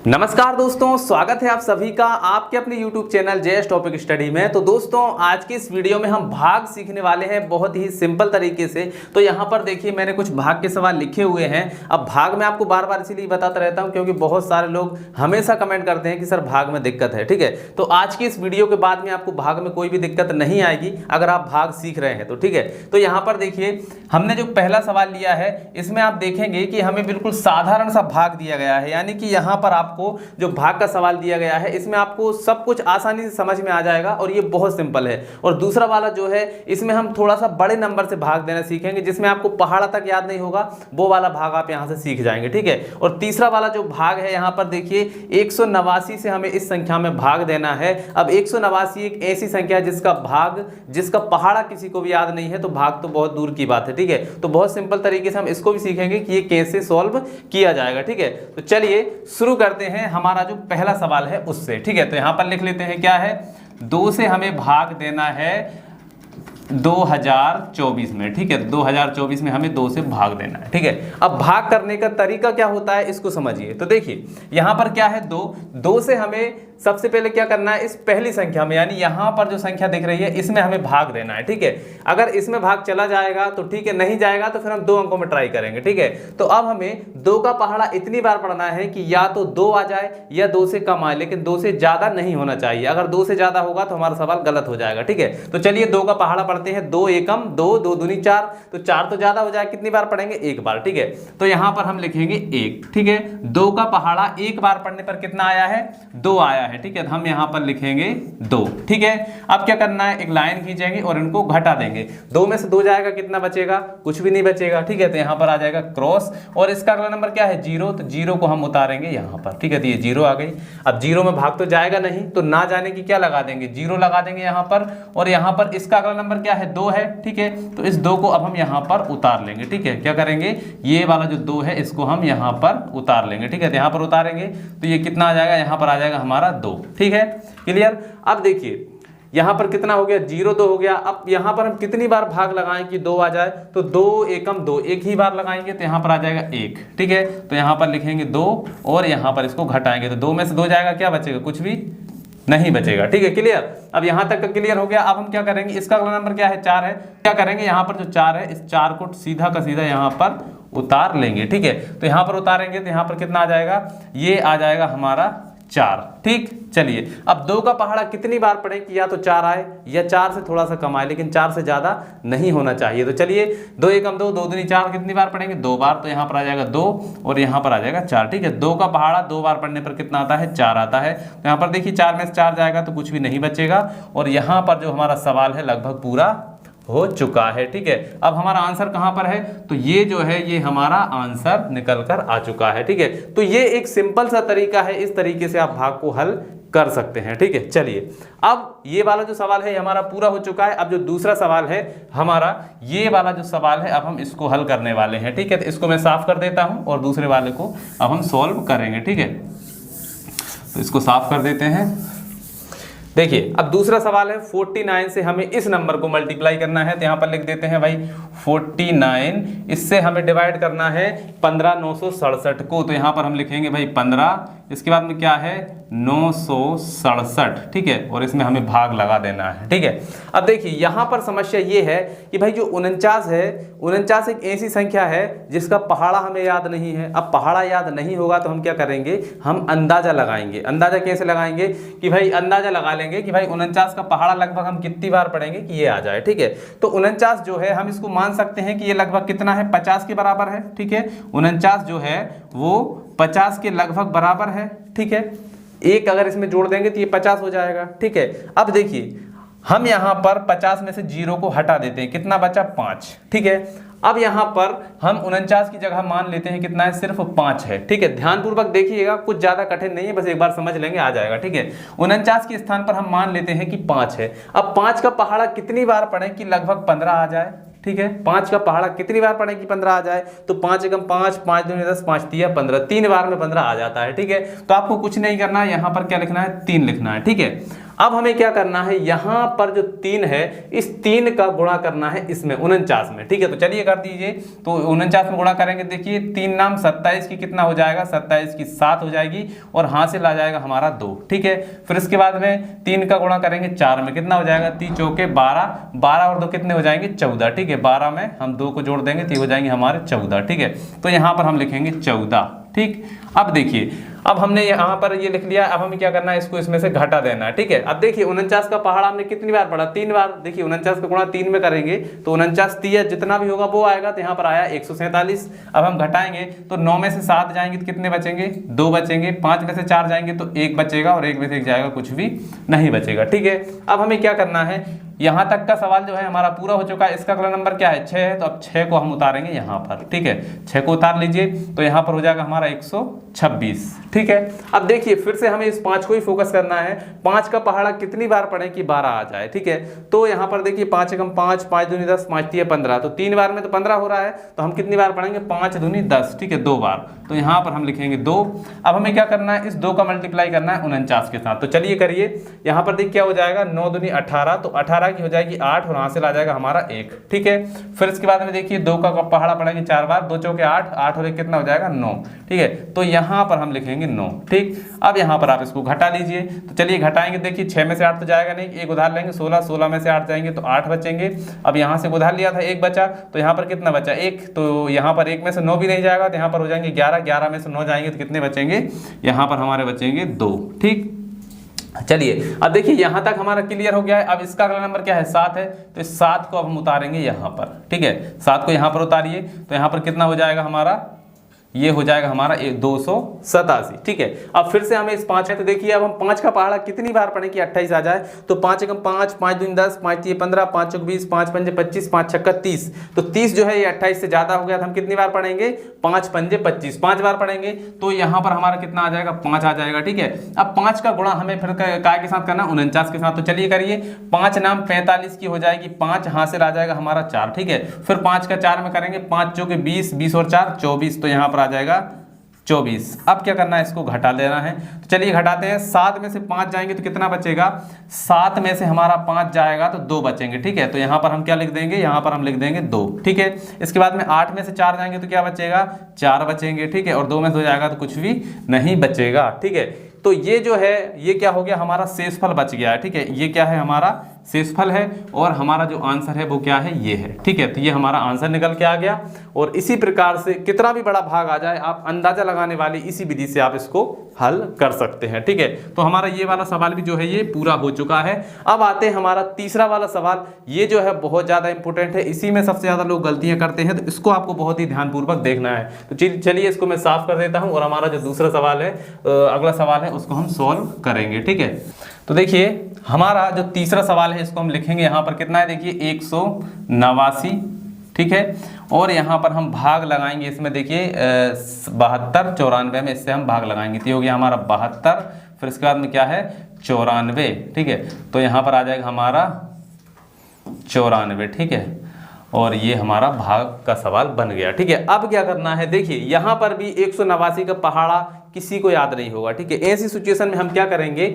नमस्कार दोस्तों, स्वागत है आप सभी का आपके अपने YouTube channel JS topic study में। तो दोस्तों आज की इस वीडियो में हम भाग सीखने वाले हैं बहुत ही सिंपल तरीके से। तो यहाँ पर देखिए मैंने कुछ भाग के सवाल लिखे हुए हैं। अब भाग में आपको बार बार इसीलिए बताता रहता हूँ क्योंकि बहुत सारे लोग हमेशा कमेंट करते हैं कि सर भाग में दिक्कत है। ठीक है, तो आज की इस वीडियो के बाद में आपको भाग में कोई भी दिक्कत नहीं आएगी अगर आप भाग सीख रहे हैं तो। ठीक है, तो यहाँ पर देखिए हमने जो पहला सवाल लिया है इसमें आप देखेंगे कि हमें बिल्कुल साधारण सा भाग दिया गया है, यानी कि यहाँ पर आपको जो भाग का सवाल दिया गया है इसमें आपको सब कुछ आसानी से समझ में आ जाएगा और ये बहुत सिंपल है। और दूसरा वाला जो है इसमें हम थोड़ा सा बड़े नंबर से भाग देना सीखेंगे, जिसमें आपको पहाड़ा तक याद नहीं होगा, वो वाला भाग आप यहाँ से सीख जाएंगे। ठीक है, और तीसरा वाला जो भाग है यहाँ पर देखिए 189 से हमें इस संख्या में भाग देना है। अब 189 एक ऐसी संख्या है जिसका पहाड़ा किसी को भी याद नहीं है, तो भाग तो बहुत दूर की बात है। ठीक है, तो बहुत सिंपल तरीके से हम इसको भी सीखेंगे कि ये कैसे सॉल्व किया जाएगा। ठीक है, तो चलिए शुरू करते हैं हमारा जो पहला सवाल है उससे। ठीक है, तो यहां पर लिख लेते हैं क्या है, 2 से हमें भाग देना है 2024 में। ठीक है, 2024 में हमें 2 से भाग देना है। ठीक है, अब भाग करने का तरीका क्या होता है इसको समझिए। तो देखिए यहां पर क्या है, 2 से हमें सबसे पहले क्या करना है, इस पहली संख्या में यानी यहां पर जो संख्या दिख रही है इसमें हमें भाग देना है। ठीक है, अगर इसमें भाग चला जाएगा तो ठीक है, नहीं जाएगा तो फिर हम 2 अंकों में ट्राई करेंगे। ठीक है, तो अब हमें 2 का पहाड़ा इतनी बार पढ़ना है कि या तो 2 आ जाए या 2 से कम आए, लेकिन 2 से ज्यादा नहीं होना चाहिए। अगर 2 से ज्यादा होगा तो हमारा सवाल गलत हो जाएगा। ठीक है, तो चलिए 2 का पहाड़ा पढ़ते हैं। 2 एकम 2, 2 दूनी 4, तो 4 तो ज्यादा हो जाए, कितनी बार पढ़ेंगे, एक बार। ठीक है, तो यहां पर हम लिखेंगे 1। ठीक है, 2 का पहाड़ा एक बार पढ़ने पर कितना आया है, 2 आया है। ठीक है, हम यहां पर लिखेंगे 2। ठीक है, अब क्या करना है, एक लाइन खींचेंगे और इनको घटा देंगे। 2 में से 2 जाएगा, कितना बचेगा, कुछ भी नहीं बचेगा। ठीक है, तो यहां पर आ जाएगा क्रॉस, और इसका अगला नंबर क्या है, 0, तो 0 को हम उतारेंगे यहां पर। ठीक है, तो ये 0 आ गई। अब 0 में भाग तो जाएगा नहीं, तो ना जाने की क्या लगा देंगे, 0 लगा देंगे यहां पर, और यहां पर इसका अगला नंबर क्या है, 2 है। ठीक है, तो इस 2 को अब हम यहां पर उतार लेंगे। ठीक है, क्या करेंगे, ये वाला जो 2 है इसको हम यहां पर उतार लेंगे। ठीक है, तो यहां पर उतारेंगे तो ये कितना आ जाएगा, यहां पर आ जाएगा हमारा 2। ठीक है, क्लियर। अब देखिए यहां पर कितना हो गया, 0 2 हो गया। अब यहां पर हम कितनी बार भाग लगाएं कि 2 आ जाए, तो 2 एकम 2, एक ही बार लगाएंगे तो यहां पर आ जाएगा 1। ठीक है, तो यहां पर लिखेंगे 2 और यहां पर इसको घटाएंगे तो 2 में से 2 जाएगा, क्या बचेगा, कुछ भी नहीं बचेगा। ठीक है, क्लियर। अब यहां तक का क्लियर हो गया। अब हम क्या करेंगे, इसका अगला नंबर क्या है, 4 है। क्या करेंगे, यहां पर जो 4 है इस 4 को सीधा का सीधा यहां पर उतार लेंगे। ठीक है, तो यहां पर उतारेंगे तो यहां पर कितना आ जाएगा, ये आ जाएगा हमारा 4। ठीक, चलिए अब 2 का पहाड़ा कितनी बार पढ़े कि या तो 4 आए या 4 से थोड़ा सा कम आए, लेकिन 4 से ज्यादा नहीं होना चाहिए। तो चलिए 2 एकम 2, 2 दूनी 4, कितनी बार पढ़ेंगे, 2 बार, तो यहां पर आ जाएगा 2 और यहां पर आ जाएगा 4। ठीक है, 2 का पहाड़ा 2 बार पढ़ने पर कितना आता है, 4 आता है। तो यहां पर देखिए 4 में से 4 जाएगा तो कुछ भी नहीं बचेगा, और यहां पर जो हमारा सवाल है लगभग पूरा हो चुका है। ठीक है, अब हमारा आंसर कहां पर है, तो ये जो है ये हमारा आंसर निकल कर आ चुका है। ठीक है, तो ये एक सिंपल सा तरीका है, इस तरीके से आप भाग को हल कर सकते हैं। ठीक है, चलिए अब ये वाला जो सवाल है हमारा पूरा हो चुका है। अब जो दूसरा सवाल है हमारा, ये वाला जो सवाल है अब हम इसको हल करने वाले हैं। ठीक है, तो इसको मैं साफ कर देता हूं और दूसरे वाले को अब हम सॉल्व करेंगे। ठीक है, तो इसको साफ कर देते हैं। देखिए अब दूसरा सवाल है, 49 से हमें इस नंबर को मल्टीप्लाई करना है, तो यहां पर लिख देते हैं भाई 49, इससे हमें डिवाइड करना है 15,967 को, तो यहां पर हम लिखेंगे भाई 15, इसके बाद में क्या है 967। ठीक है, और इसमें हमें भाग लगा देना है। ठीक है, अब देखिए यहां पर समस्या ये है कि भाई जो 49 है, 49 एक ऐसी संख्या है जिसका पहाड़ा हमें याद नहीं है। अब पहाड़ा याद नहीं होगा तो हम क्या करेंगे, हम अंदाजा लगाएंगे। अंदाजा कैसे लगाएंगे कि भाई अंदाजा लगा लेंगे कि भाई 49 का पहाड़ा लगभग हम कितनी बार पढ़ेंगे कि ये आ जाए। ठीक है, तो 49 जो है हम इसको मान सकते हैं कि ये लगभग कितना है, 50 के बराबर है। ठीक है, 49 जो है वो 50 के लगभग बराबर है। ठीक है, एक अगर इसमें जोड़ देंगे तो ये 50 हो जाएगा। ठीक है, अब देखिए हम यहां पर 50 में से 0 को हटा देते हैं, कितना बचा, 5। ठीक है, अब यहां पर हम 49 की जगह मान लेते हैं कितना है, सिर्फ 5 है। ठीक है, ध्यानपूर्वक देखिएगा, कुछ ज्यादा कठिन नहीं है, बस एक बार समझ लेंगे आ जाएगा। ठीक है, 49 के स्थान पर हम मान लेते हैं कि 5 है। अब 5 का पहाड़ा कितनी बार पढ़े कि लगभग 15 आ जाए। ठीक है, 5 का पहाड़ा कितनी बार पढ़े कि 15 आ जाए, तो 5 एकम 5, 5 दूनी 10, 5 तिया 15, 3 बार में 15 आ जाता है। ठीक है, तो आपको कुछ नहीं करना है, यहां पर क्या लिखना है, 3 लिखना है। ठीक है, अब हमें क्या करना है, यहाँ पर जो 3 है इस 3 का गुणा करना है इसमें 49 में, ठीक है। तो चलिए कर दीजिए, तो 49 में गुणा करेंगे, देखिए 3 नाम 27 की कितना हो जाएगा, 27 की 7 हो जाएगी और हासिल आ जाएगा हमारा 2, ठीक है। फिर इसके बाद में 3 का गुणा करेंगे 4 में, कितना हो जाएगा, 3 चौके 12, 12 और 2 कितने हो जाएंगे 14, ठीक है। 12 में हम 2 को जोड़ देंगे तो हो जाएंगे हमारे 14, ठीक है। तो यहाँ पर हम लिखेंगे 14, ठीक। अब देखिए, अब हमने यहाँ पर ये लिख लिया, अब हमें क्या करना है, इसको इसमें से घटा देना है, ठीक है। अब देखिए 49 का पहाड़ा हमने कितनी बार पढ़ा, 3 बार। देखिए 49 का गुणा 3 में करेंगे तो 49 3 जितना भी होगा वो आएगा, तो यहाँ पर आया 147। अब हम घटाएंगे तो 9 में से 7 जाएंगे तो कितने बचेंगे, 2 बचेंगे। 5 में से 4 जाएंगे तो 1 बचेगा और 1 में से 1 जाएगा, कुछ भी नहीं बचेगा, ठीक है। अब हमें क्या करना है, यहाँ तक का सवाल जो है हमारा पूरा हो चुका है। इसका अगला नंबर क्या है, 6 है, तो अब 6 को हम उतारेंगे यहाँ पर, ठीक है। 6 को उतार लीजिए तो यहाँ पर हो जाएगा हमारा 126, ठीक है। अब देखिए फिर से हमें इस 5 को ही फोकस करना है। 5 का पहाड़ा कितनी बार पढ़े कि 12 आ जाए, ठीक है। तो यहाँ पर देखिए 5 एकम 5, 5 दूनी 10, 5 तिया 15, तो 3 बार में तो 15 हो रहा है, तो हम कितनी बार पढ़ेंगे, 5 दूनी 10, ठीक है, 2 बार। तो यहाँ पर हम लिखेंगे 2। अब हमें क्या करना है, इस 2 का मल्टीप्लाई करना है 49 के साथ, तो चलिए करिए। यहाँ पर देखिए क्या हो जाएगा, 9 दूनी 18, तो 18 की हो जाएगी 8 और हासिल आ जाएगा हमारा 1, ठीक है। फिर इसके बाद में देखिए 2 का पहाड़ा पढ़ेंगे 4 बार, 2 चौके 8, 8 और 1 कितना हो जाएगा 9, ठीक है। तो यहाँ पर हम लिखेंगे 9, ठीक। अब यहाँ पर आप इसको घटा लीजिए, तो चलिए घटाएंगे, देखिए 6 में से 8 तो जाएगा नहीं, एक उधार लेंगे 16, 16 में से 8 जाएंगे तो 8 बचेंगे। अब यहाँ से उधार लिया था 1 बचा, तो यहाँ पर कितना बचा 1, तो यहाँ पर 1 में से 9 भी नहीं जाएगा, तो यहाँ पर हो जाएंगे 11, 11 में से 9 जाएंगे तो कितने बचेंगे, यहाँ पर हमारे बचेंगे 2, ठीक। चलिए अब देखिए यहाँ तक हमारा क्लियर हो गया है। अब इसका अगला नंबर क्या है, 7 है, तो इस 7 को अब हम उतारेंगे यहाँ पर, ठीक है। 7 को यहाँ पर उतारिए तो यहाँ पर कितना हो जाएगा हमारा, ये हो जाएगा हमारा 287, ठीक है। अब फिर से हमें इस 5 है, तो देखिए अब हम 5 का पहाड़ा कितनी बार पढ़ें कि 28 आ जाए, तो 5 एकम 5, 5 दूनी 10, 5 तिया 15, 5 चौक 20, 5 पंजे 25, 5 छक्का 30, तो 30 जो है ये 28 से ज्यादा हो गया, तो हम कितनी बार पढ़ेंगे, 5 पंजे 25, 5 बार पढ़ेंगे, तो यहाँ पर हमारा कितना आ जाएगा, 5 आ जाएगा, ठीक है। अब 5 का गुणा हमें फिर काय के साथ करना, 49 के साथ, तो चलिए करिए। 5 नाम 45 की हो जाएगी 5, हासिल आ जाएगा हमारा 4, ठीक है। फिर 5 का 4 में करेंगे, 5 चौके 20, 20 और 4 24, तो यहाँ पर आ जाएगा 24। अब क्या करना है, इसको घटा देना है, तो चलिए घटाते हैं। 7 में से 5 जाएंगे तो कितना बचेगा, 7 में से हमारा 5 जाएगा तो 2 बचेंगे, ठीक है। तो यहाँ पर हम क्या लिख देंगे, यहाँ पर हम लिख देंगे 2, ठीक है। इसके बाद में 8 में से 4 जाएंगे तो क्या बचेगा, 4 बचेंगे, ठीक है। और 2 में से हो जाएगा तो कुछ भी नहीं बचेगा, ठीक है। तो ये जो है ये क्या हो गया, हमारा शेषफल बच गया है, ठीक है। ये क्या है, हमारा शेषफल है, और हमारा जो आंसर है वो क्या है, ये है, ठीक है। तो ये हमारा आंसर निकल के आ गया। और इसी प्रकार से कितना भी बड़ा भाग आ जाए, आप अंदाजा लगाने वाली इसी विधि से आप इसको हल कर सकते हैं, ठीक है। तो हमारा ये वाला सवाल भी जो है ये पूरा हो चुका है। अब आते हैं हमारा तीसरा वाला सवाल, ये जो है बहुत ज़्यादा इंपॉर्टेंट है, इसी में सबसे ज़्यादा लोग गलतियां करते हैं, तो इसको आपको बहुत ही ध्यानपूर्वक देखना है। तो चलिए इसको मैं साफ कर देता हूँ, और हमारा जो दूसरा सवाल है, अगला सवाल है, उसको हम सॉल्व करेंगे, ठीक है। तो देखिए हमारा जो तीसरा सवाल है इसको हम लिखेंगे यहाँ पर कितना है, देखिए 189, ठीक है। और यहाँ पर हम भाग लगाएंगे इसमें, देखिए 72, 94 में इससे हम भाग लगाएंगे, तो ये हो गया हमारा 72। फिर इसके बाद में क्या है, 94, ठीक है। तो यहाँ पर आ जाएगा हमारा 94, ठीक है। और ये हमारा भाग का सवाल बन गया, ठीक है। अब क्या करना है, देखिए यहाँ पर भी 189 का पहाड़ा किसी को याद नहीं होगा, ठीक है। ऐसी सिचुएशन में हम क्या करेंगे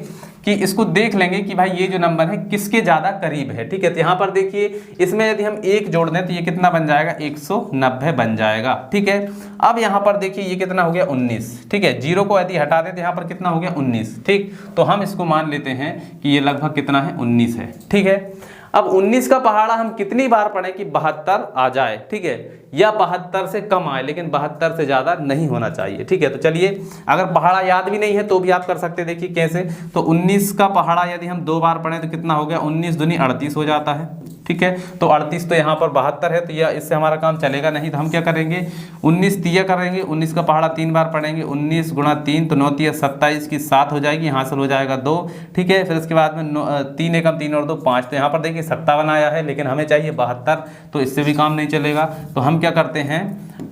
कि इसको देख लेंगे कि भाई ये जो नंबर है किसके ज्यादा करीब है, ठीक है। तो यहाँ पर देखिए इसमें यदि हम 1 जोड़ दें तो ये कितना बन जाएगा, 190 बन जाएगा, ठीक है। अब यहाँ पर देखिए ये कितना हो गया, 19, ठीक है। 0 को यदि हटा दें तो यहाँ पर कितना हो गया, 19, ठीक। तो हम इसको मान लेते हैं कि ये लगभग कितना है, 19 है, ठीक है। अब 19 का पहाड़ा हम कितनी बार पढ़ें कि 72 आ जाए, ठीक है, या 72 से कम आए, लेकिन 72 से ज़्यादा नहीं होना चाहिए, ठीक है। तो चलिए अगर पहाड़ा याद भी नहीं है तो भी आप कर सकते हैं, देखिए कैसे। तो 19 का पहाड़ा यदि हम 2 बार पढ़ें तो कितना हो गया, 19 दूनी 38 हो जाता है, ठीक है। तो 38 तो यहाँ पर 72 है, तो यह इससे हमारा काम चलेगा नहीं, तो हम क्या करेंगे, 19 तिया करेंगे, 19 का पहाड़ा 3 बार पढ़ेंगे, 19 गुणा 3 तो 9 तिया 27 की 7 हो जाएगी, हासिल हो जाएगा 2, ठीक है। फिर इसके बाद में 3 एकम 3 और 2 5, तो यहाँ पर देखिए 57 आया है, लेकिन हमें चाहिए 72, तो इससे भी काम नहीं चलेगा। तो हम क्या करते हैं,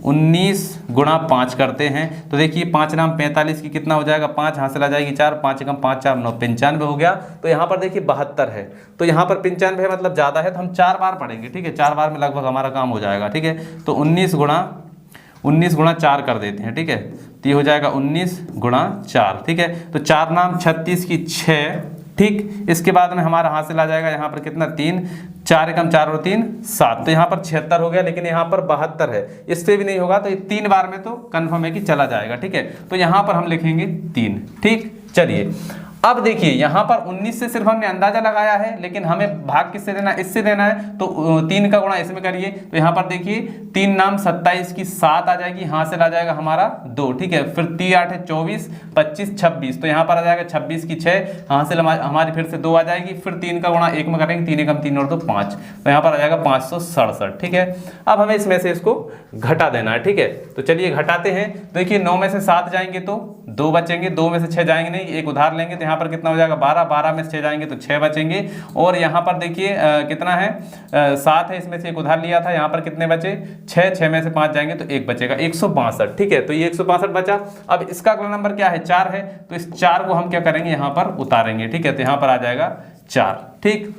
19 गुणा 5 करते हैं, तो देखिए 5 नाम 45 की कितना हो जाएगा, 5 हासिल आ जाएगी 4, 5 एकम 5 4 9 95 हो गया। तो यहाँ पर देखिए 72 है, तो यहाँ पर 95 है, मतलब ज़्यादा है, तो हम 4 बार पढ़ेंगे, ठीक है। 4 बार में लगभग हमारा काम हो जाएगा, ठीक है। तो 19 गुणा 4 कर देते हैं, ठीक है। तो ये हो जाएगा 19 गुणा 4, ठीक है। तो 4 नाम 36 की 6, ठीक। इसके बाद में हमारा हासिल आ जाएगा यहाँ पर कितना 3, 4 एकम 4 और 3 7, तो यहाँ पर 76 हो गया, लेकिन यहाँ पर 72 है, इससे भी नहीं होगा, तो ये 3 बार में तो कन्फर्म है कि चला जाएगा, ठीक है। तो यहाँ पर हम लिखेंगे 3, ठीक। चलिए अब देखिए यहाँ पर 19 से सिर्फ हमने अंदाजा लगाया है, लेकिन हमें भाग किससे देना है, इससे देना है, तो 3 का गुणा इसमें करिए, तो यहाँ पर देखिए 3 नाम 27 की 7 आ जाएगी, हासिल आ जाएगा हमारा 2, ठीक है। फिर 3 8 है 24, 25 26, तो यहाँ पर आ जाएगा 26 की 6, हासिल हमारी फिर से 2 आ जाएगी, फिर 3 का गुणा 1 में करेंगे, 3 एकम 3 और 2 5, तो यहाँ पर आ जाएगा 567, ठीक है। अब हमें इसमें से इसको घटा देना है, ठीक है। तो चलिए घटाते हैं। देखिए 9 में से 7 जाएंगे तो 2 बचेंगे, 2 में से 6 जाएंगे नहीं, एक उधार लेंगे, तो यहाँ पर कितना हो जाएगा 12, 12 में से 6 जाएंगे तो 6 बचेंगे, और यहाँ पर देखिए कितना है 7 है, इसमें से एक उधार लिया था, यहाँ पर कितने बचे 6, 6 में से 5 जाएंगे तो 1 बचेगा, 162, ठीक है। तो ये 162 बचा। अब इसका अगला नंबर क्या है 4 है, तो इस 4 को हम क्या करेंगे यहाँ पर उतारेंगे, ठीक है। तो यहाँ पर आ जाएगा 4, ठीक।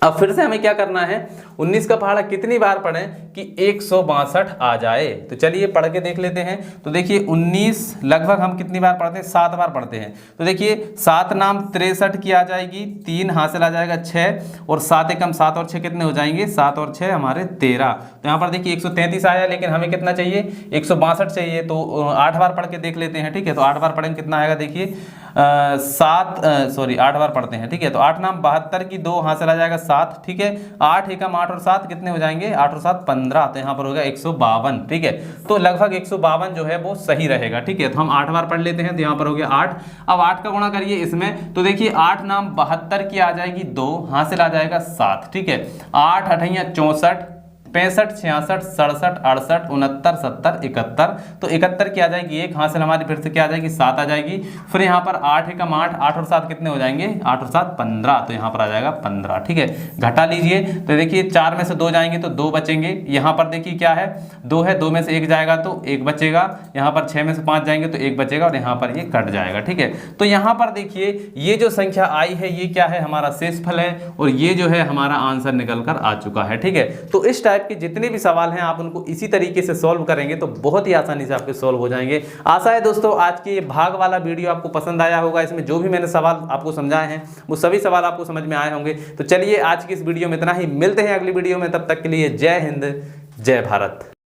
अब फिर से हमें क्या करना है, 19 का पहाड़ा कितनी बार पढ़ें कि 162 आ जाए, तो चलिए पढ़ के देख लेते हैं। तो देखिए 19 लगभग हम कितनी बार पढ़ते हैं, 7 बार पढ़ते हैं, तो देखिए 7 नाम 63 की आ जाएगी, 3 हासिल आ जाएगा 6, और 7 एकम 7 और 6 कितने हो जाएंगे, 7 और 6 हमारे 13, तो यहाँ पर देखिए 133 आया, लेकिन हमें कितना चाहिए 162 चाहिए, तो 8 बार पढ़ के देख लेते हैं, ठीक है। तो 8 बार पढ़ेंगे कितना आएगा, देखिए 8 बार पढ़ते हैं, ठीक है। तो 8 नाम 72 की 2 हासिल आ जाएगा 7, ठीक है। 8 एकम 8 और 7 कितने हो जाएंगे, 8 और 7 15, तो यहाँ पर हो गया 152, ठीक है। तो लगभग 152 जो है वो सही रहेगा, ठीक है। तो हम 8 बार पढ़ लेते हैं, तो यहाँ पर हो गया 8। अब 8 का गुणा करिए इसमें, तो देखिए 8 नाम 72 की आ जाएगी 2, हासिल आ जाएगा 7, ठीक है। 8 8 64, 65 66 67 68 69 70 71, तो 71 की आ जाएगी 1, हासिल हमारी फिर से क्या आ जाएगी 7 आ जाएगी। फिर यहाँ पर 8 एकम 8, 8 और 7 कितने हो जाएंगे, 8 और 7 15, तो यहाँ पर आ जाएगा 15, ठीक है। घटा लीजिए, तो देखिए 4 में से 2 जाएंगे तो 2 बचेंगे, यहाँ पर देखिए क्या है 2 है, 2 में से 1 जाएगा तो 1 बचेगा, यहाँ पर 6 में से 5 जाएंगे तो 1 बचेगा, और यहाँ पर ये कट जाएगा, ठीक है। तो यहाँ पर देखिए ये जो संख्या आई है ये क्या है, हमारा शेषफल है, और ये जो है हमारा आंसर निकल कर आ चुका है, ठीक है। तो इस टाइप के जितने भी सवाल हैं आप उनको इसी तरीके से सॉल्व करेंगे तो बहुत ही आसानी से आपके सॉल्व हो जाएंगे। आशा है दोस्तों आज की ये भाग वाला वीडियो आपको पसंद आया होगा, इसमें जो भी मैंने सवाल आपको समझाए हैं वो सभी सवाल आपको समझ में आए होंगे। तो चलिए आज की इस वीडियो में इतना ही, मिलते हैं अगली वीडियो में, तब तक के लिए जय हिंद जय भारत।